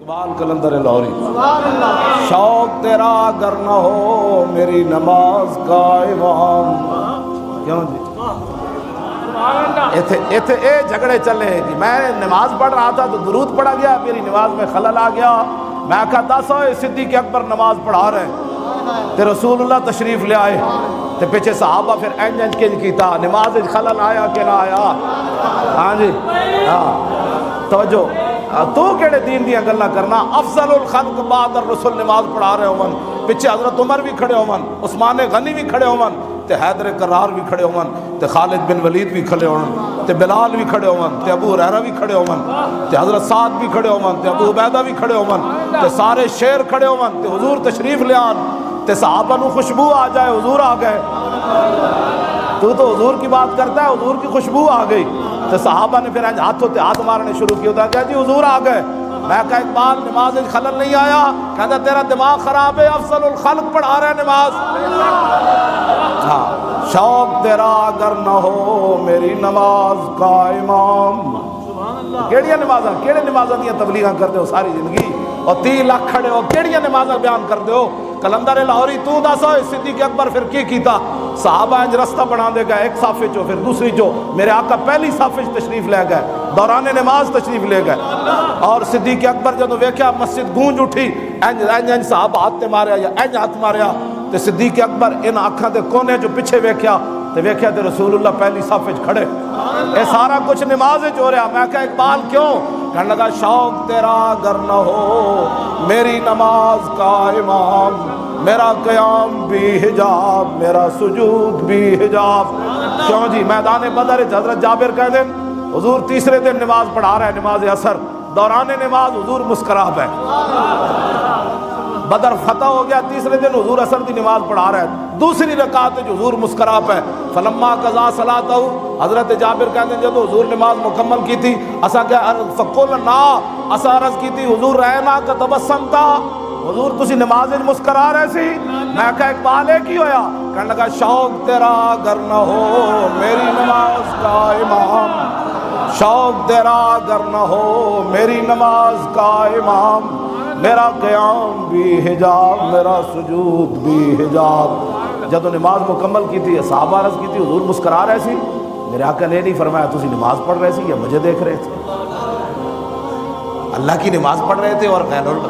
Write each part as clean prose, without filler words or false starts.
اقبال کلندر لاہوری، شوق تیرا اگر نہ ہو میری نماز کا امام. کیوں جی ایتھے اے جھگڑے چلے جی. میں نماز پڑھ رہا تھا تو درود پڑھا گیا، میری نماز میں خلل آ گیا. میں کہا دسو صدیق اکبر نماز پڑھا رہے ہیں تے رسول اللہ تشریف لے آئے تے پیچھے صحابہ پھر انج انج کنج کیتا، نماز خلل آیا کہ نہ آیا؟ ہاں جی ہاں توجہ. تو کیڑے دین دیا گلا کرنا؟ افضل الخلق بعد الرسول نماز پڑھا رہے ہون، پیچھے حضرت عمر بھی کھڑے ہون، عثمان غنی بھی کھڑے ہون، تے حیدر کرار بھی کھڑے ہون، تے خالد بن ولید بھی کھڑے ہون، تے بلال بھی کھڑے ہون، تے ابو ہریرہ بھی کھڑے ہون، تے حضرت سعد بھی کھڑے ہون، تے ابو عبیدہ بھی کھڑے ہون، تے سارے شیر کھڑے ہون، تے حضور تشریف لے آن، تے صحابہ نو خوشبو آ جائے حضور آ گئے. تو حضور کی بات کرتا ہے، حضور کی خوشبو آ گئی. تو صحابہ نے پھر ہاتھوں تے ہاتھ مارنے شروع کیا، ہوتا کہ جی حضور آ گئے. میں کہا اقبال نماز خلل نہیں آیا؟ کہتا تیرا دماغ خراب ہے، افضل الخلق پڑھا رہا ہے نماز. ہاں شوق تیرا اگر نہ ہو میری نماز کا امام. کیڑیاں نمازاں کیڑے نمازاں دیاں تبلیغاں کر دے ہو ساری زندگی، اور 3 لاکھ کھڑے ہو کیڑیاں نمازاں بیان کر دے ہو؟ کلندر لاہوری تو دسو صدیق اکبر پھر کی کیتا؟ صحابہ انج رستہ بنا دے گئے، ایک صف چو پھر دوسری چو، میرے آقا پہلی صف تشریف لے گئے، دوران نماز تشریف لے گئے. اور صدیق اکبر جدو ویکھیا مسجد گونج اٹھی، انج انج انج صحابہ ہاتھ ماریا یا انج ہاتھ ماریا، تے صدیق اکبر ان آنکھاں دے کونے جو پیچھے ویکھیا تے ویکھیا تے رسول اللہ پہلی صف وچ کھڑے. اے سارا کچھ نماز وچ ہو رہا. میں کہا اقبال کیوں؟ کہنے لگا شوق تیرا اگر نہ ہو میری نماز کا امام، میرا قیام بھی حجاب میرا سجود بھی حجاب. کیوں جی میدان بدر حضرت جابر کہہ دیں حضور تیسرے دن نماز پڑھا رہا ہے، نماز اثر، دوران نماز حضور مسکرا ہے. بدر فتح ہو گیا، تیسرے دن حضور اثر دی نماز پڑھا رہا ہے، دوسری رکعت جو حضور مسکرا ہے. فلما قضا صلاتہ، حضرت جابر کہتے ہیں جب حضور نماز مکمل کی تھی اسا کہ فقلنا اسا عرض کی تھی حضور رہنا کا تبسم تھا، حضور تسی نماز مسکرا رہے سی. میں کہا اقبال ہے کی ہویا؟ کہنے لگا شوق تیرا اگر نہ ہو میری نماز کا امام، شوق تیرا اگر نہ ہو میری نماز کا امام، میرا قیام بھی حجاب میرا سجود بھی حجاب. جب نماز مکمل کی تھی صحابہ عرض کی تھی حضور مسکرا رہے سی. میرے آقا نے نہیں فرمایا تسی نماز پڑھ رہے سی یا مجھے دیکھ رہے تھے؟ اللہ کی نماز پڑھ رہے تھے اور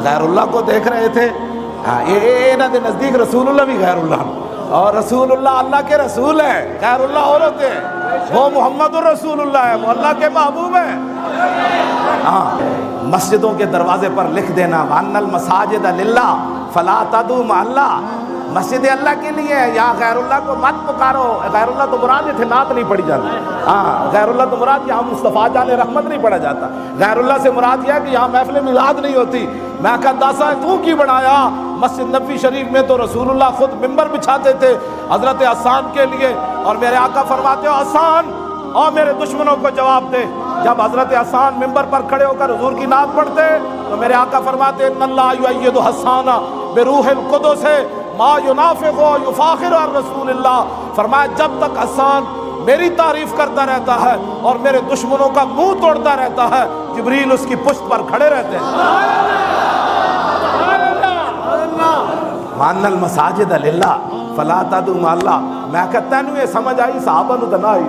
غیر اللہ کو دیکھ رہے تھے. ہاں یہ انہاں دے نزدیک رسول اللہ بھی غیر اللہ، اور رسول اللہ اللہ کے رسول ہے، غیر اللہ اور ہوتے ہیں. وہ محمد الرسول اللہ ہے، وہ اللہ کے محبوب ہے. ہاں مسجدوں کے دروازے پر لکھ دینا وَأَنَّ الْمَسَاجِدَ لِلَّهِ فَلَا تَدْعُوا مَعَ اللَّهِ، مسجد اللہ کے لیے ہے، یہاں غیر اللہ کو مت پکارو. غیر اللہ تو مراد تھے نعت نہیں پڑھی جاتی. ہاں غیر اللہ تو مراد یہاں مصطفیٰ جان رحمت نہیں پڑھا جاتا. غیر اللہ سے مراد یہ ہے کہ یہاں محفل میلاد نہیں ہوتی. میں کہا داسا تو کی بنایا؟ مسجد نبوی شریف میں تو رسول اللہ خود ممبر بچھاتے تھے حضرت حسان کے لیے، اور میرے آقا فرماتے ہو حسان اور میرے دشمنوں کو جواب دے. جب حضرت حسان ممبر پر کھڑے ہو کر حضور کی نعت پڑھتے تو میرے آقا فرماتے ان اللہ یؤید حسان بروح القدس ما ینافق و یفاخر عن رسول اللہ. فرمایا جب تک حسان میری تعریف کرتا رہتا ہے اور میرے دشمنوں کا منہ توڑتا رہتا ہے، جبریل اس کی پشت پر کھڑے رہتے ہیں. وَأَنَّ الْمَسَاجِدَ لِلَّهِ فَلَا تَدْعُوا مَعَ اللَّهِ. میں کہتا تینوں یہ سمجھ آئی، صحابہ نو تو نہ آئی.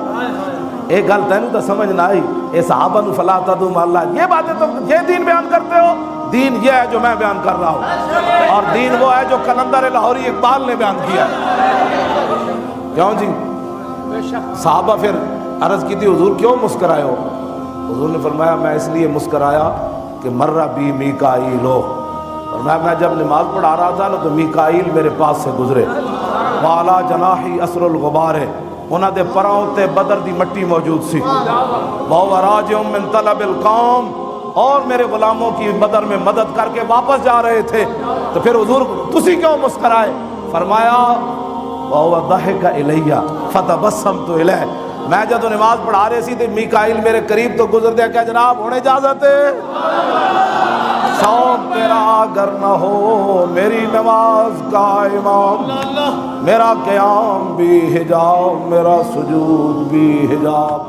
ایک گل تینوں تو سمجھ نہ آئی، اے صحابہ نو فَلَا تَدْعُوا مَعَ اللَّهِ. یہ باتیں تم یہ دین بیان کرتے ہو؟ دین یہ ہے جو میں بیان کر رہا ہوں، اور دین وہ ہے جو کلندر لاہوری اقبال نے بیان کیا. کیوں جی؟ صحابہ پھر عرض کی تھی حضور کیوں مسکرائے ہو؟ حضور نے فرمایا میں اس لیے مسکرایا کہ مرہ بی میکائیل ہو. اور میں جب نماز پڑھا رہا تھا نا تو میکائیل میرے پاس سے گزرے. والا جناحی اثر الغبار، انہاں دے پراؤں تے بدر دی مٹی موجود سی. وَهُوَ رَاجِعٌ مِّن طَلَبِ الْقَوْمِ، اور میرے غلاموں کی بدر میں مدد کر کے واپس جا رہے تھے. تو پھر حضور تسی کیوں مسکرائے؟ فرمایا وَهُوَ ضَحِكَ إِلَيَّ فَتَبَسَّمْتُ إِلَيْهِ. میں جب نماز پڑھا رہے سی تو میکائیل میرے قریب تو گزر دیا. کیا جناب ہونے اجازت ہے؟ شوق تیرا اگر نہ ہو میری نماز کا امام، میرا قیام بھی حجاب میرا سجود بھی حجاب.